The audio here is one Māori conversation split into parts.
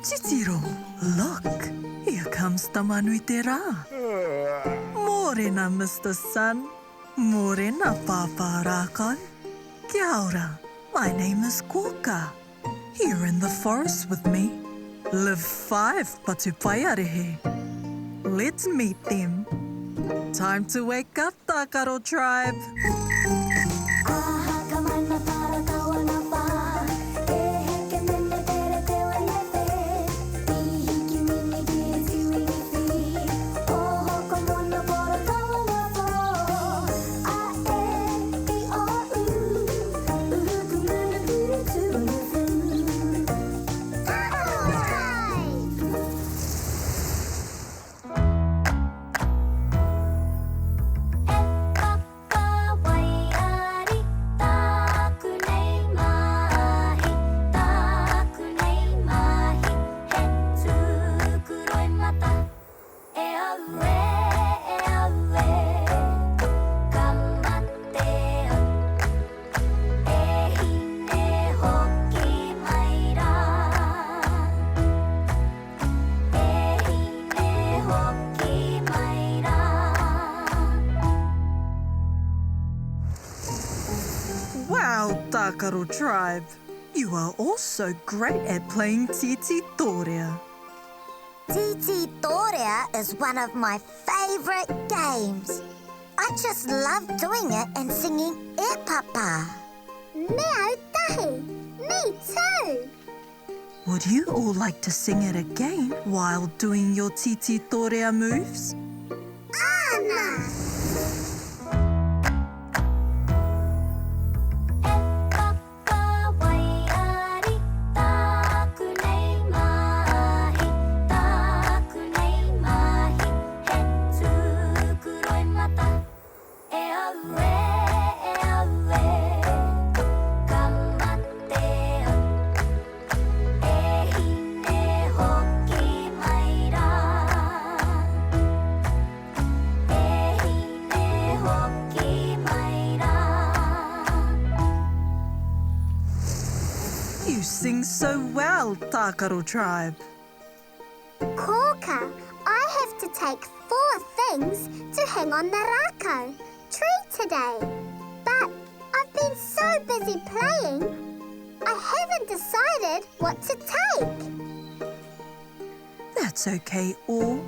Titiro, look, here comes Tamanui te rā. Morena, Mr. Sun. Morena, Pāpā Rākau. Kia ora, my name is Kōkā. Here in the forest with me live 5 Patupaiarehe. Let's meet them. Time to wake up, Tākaro Tribe. Wow, Tākaro Tribe. You are also great at playing Tikiti-Tokiti. Tikiti-Tokiti is one of my favourite games. I just love doing it and singing ēpapa. ētahi. Me too. Would you all like to sing it again while doing your Tikiti-Tokiti moves? Anna. You sing so well, Tākaro Tribe. Kōkā, I have to take 4 things to hang on the Rākau tree today. But I've been so busy playing, I haven't decided what to take. That's okay, all.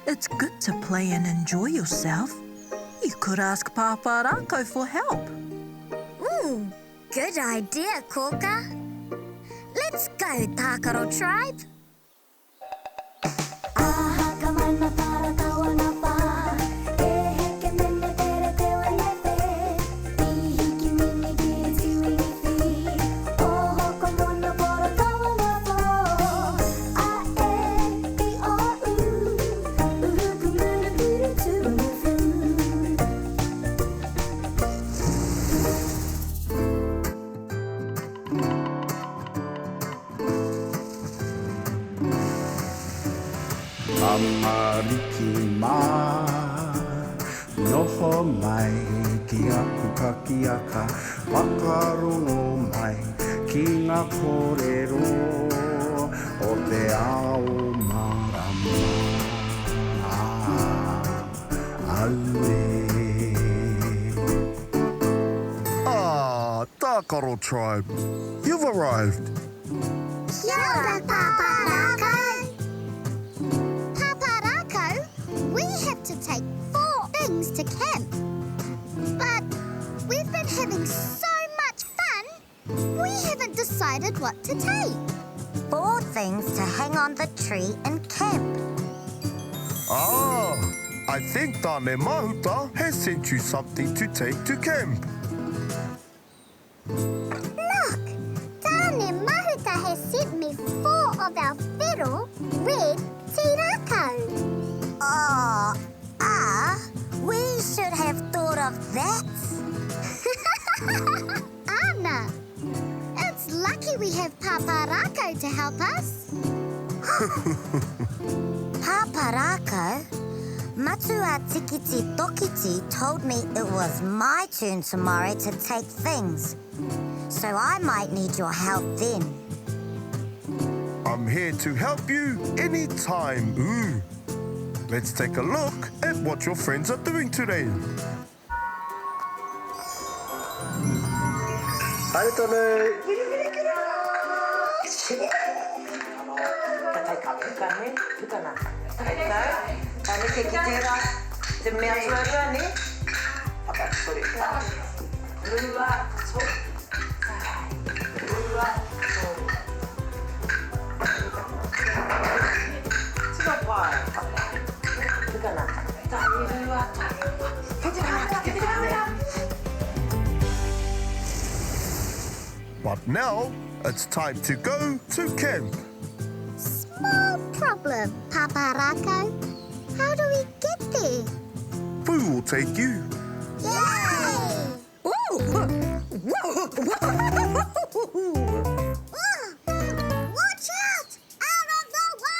It's good to play and enjoy yourself. You could ask Pāpā Rākau for help. Good idea, Kōkā. Let's go, Tākaro Tribe. Amariki mā, noho mai ki aku kakiaka, whakarongo mai ki ngā kōrero o te ao marama. Aue. Tākaro Tribe, you've arrived. Kia ora, Pāpā Rākau. Pāpā Rākau, we have to take 4 things to camp. But we've been having so much fun, we haven't decided what to take. 4 things to hang on the tree and camp. I think Tāne Mahuta has sent you something to take to camp. Look, Tāne Mahuta has sent me 4 of our whittle red tirako. We should have thought of that. Anna, it's lucky we have Pāpā Rākau to help us. Pāpā Rākau, Matua Tikiti-Tokiti told me it was my turn tomorrow to take things. So I might need your help then. here to help you anytime. Ooh. Let's take a look at what your friends are doing today. Hai tonu. But now, it's time to go to camp. Small problem, Pāpā Rākau. How do we get there? Pooh will take you. Yay! Watch out! Out of the way!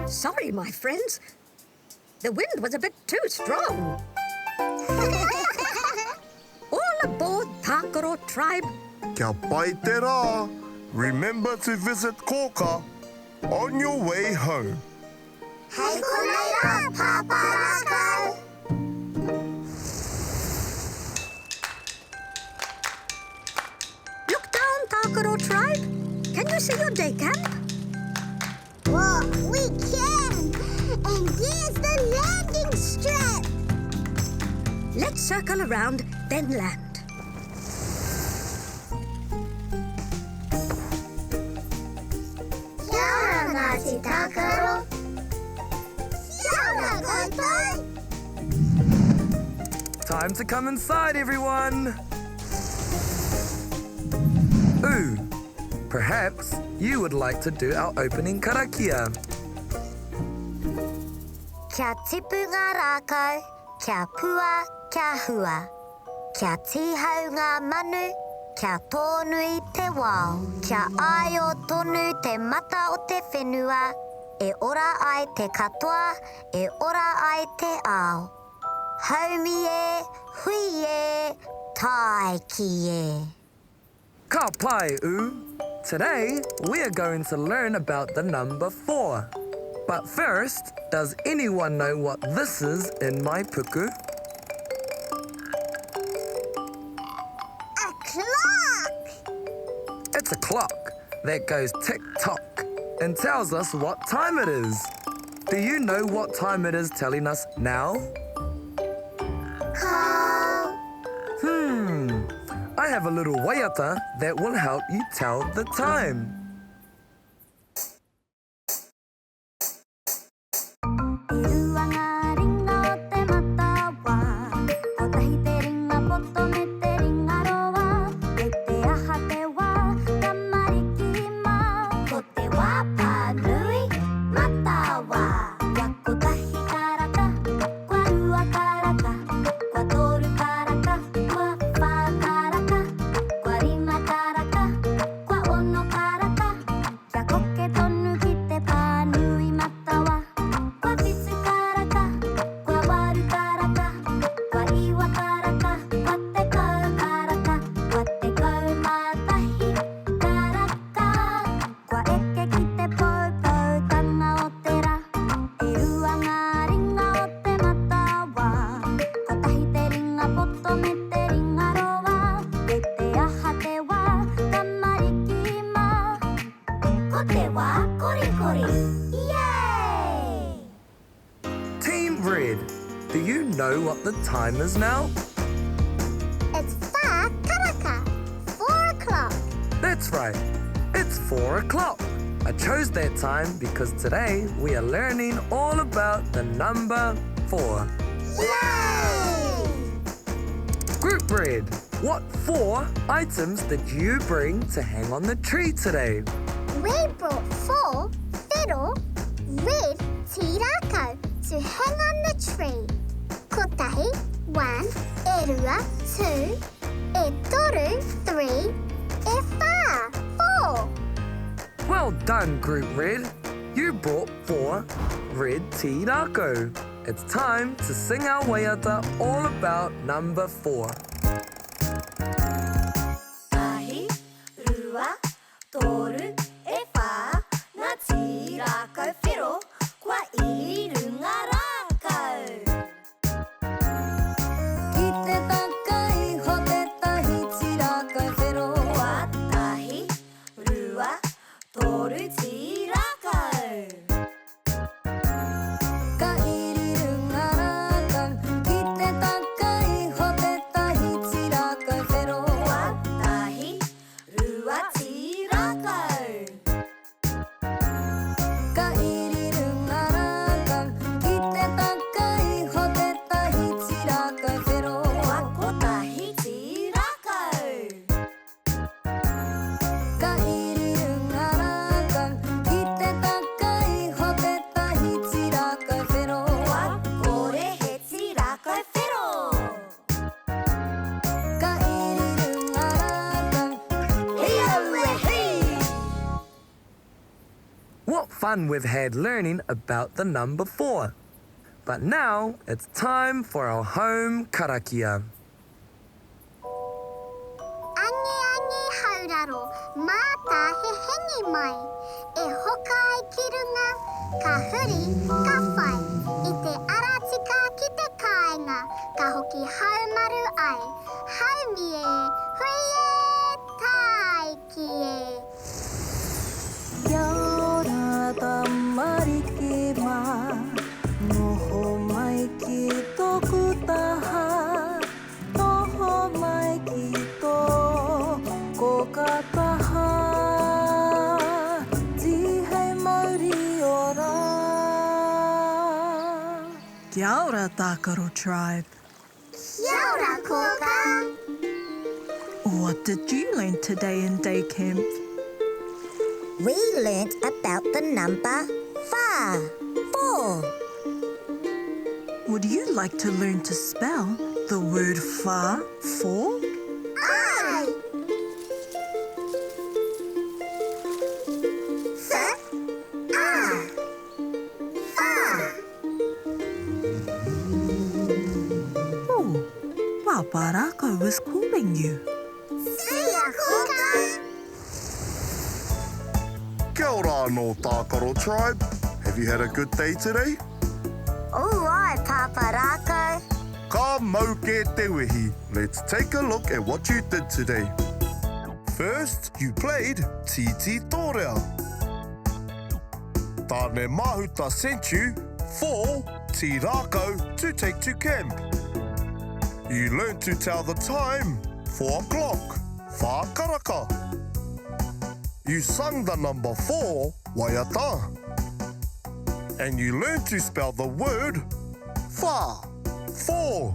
Sorry, my friends. The wind was a bit too strong. All aboard Tākaro Tribe. Kia pai te rā. Remember to visit Kōkā on your way home. Hei konei rā, Pāpā Rākau! Look down, Tākaro Tribe. Can you see your day camp? Whoa, we can! And there's the landing strip! Let's circle around, then land. Kia ora, Ngāti Tākaro! Kia ora, koutou! Time to come inside, everyone! Ooh, perhaps you would like to do our opening karakia. Kia tipu ngā rākau, kia pua, kia hua. Kia tihau ngā manu, kia tonu i te wao. Kia ai o tonu te mata o te whenua. E ora ai te katoa, e ora ai te ao. Haumi e, hui e, tai ki e. Ka pai, u! Today, we are going to learn about the number 4. But first, does anyone know what this is in my puku? A clock! It's a clock that goes tick-tock and tells us what time it is. Do you know what time it is telling us now? Ko! I have a little waiata that will help you tell the time. Team Red, do you know what the time is now? It's whakaraka, 4 o'clock. That's right, it's 4 o'clock. I chose that time because today we are learning all about the number 4. Yay! Group Red, what 4 items did you bring to hang on the tree today? We brought 4 fiddle, red tirako to hang on the tree. Kotahi, 1, e rua, 2, e toru, 3, e whā, 4. Well done, Group Red. You brought 4 red tirako. It's time to sing our waiata all about number 4. Mahi, rua, fun we've had learning about the number 4. But now it's time for our home karakia. Angi angi hauraro, māta he hengi mai. E hoka ai ki runga, ka huri, ka whai. I te aratika ki te kāinga, ka hoki haumaru ai. Haumi e, hui e, tai ki e. Kia ora tamariki mā, noho mai ki tōku taha, noho mai ki tō Kōkā taha, tihei Māori ora. Kia ora Tākaro Tribe. Kia ora, Kōkā. What did you learn today in day camp? We learnt about the number 4. Would you like to learn to spell the word fa, for? Ai! Oh, Pāpā Rākau was calling you. See ya, Kōkā. Kia ora no Tākaro Tribe. Have you had a good day today? Oh, ai, Pāpā Rākau. Ka mau ke te wehi. Let's take a look at what you did today. First, you played Tikiti-Tokiti. Tāne mahuta sent you 4 Te Rākau to take to camp. You learned to tell the time, 4 o'clock, whakaraka. You sung the number 4, waiata. And you learned to spell the word fa, 4,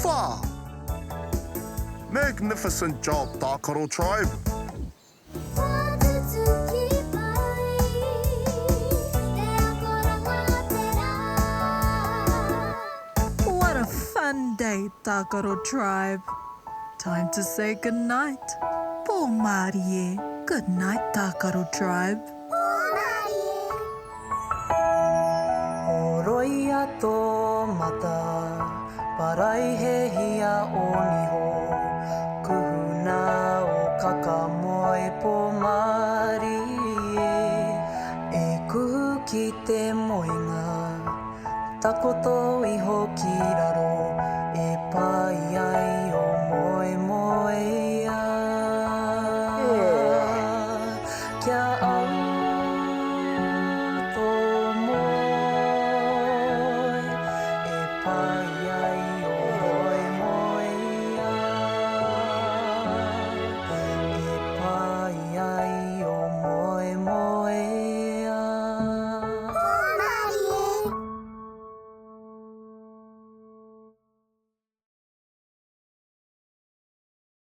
fa. Magnificent job, Tākaro Tribe. What a fun day, Tākaro Tribe. Time to say goodnight. Po Māori e. Good night, Tākaro Tribe. Oroia tō mata, parai he hia o niho. Kuhuna o kakamoe po Māori e kuhu ki te moinga, takoto iho ki raro.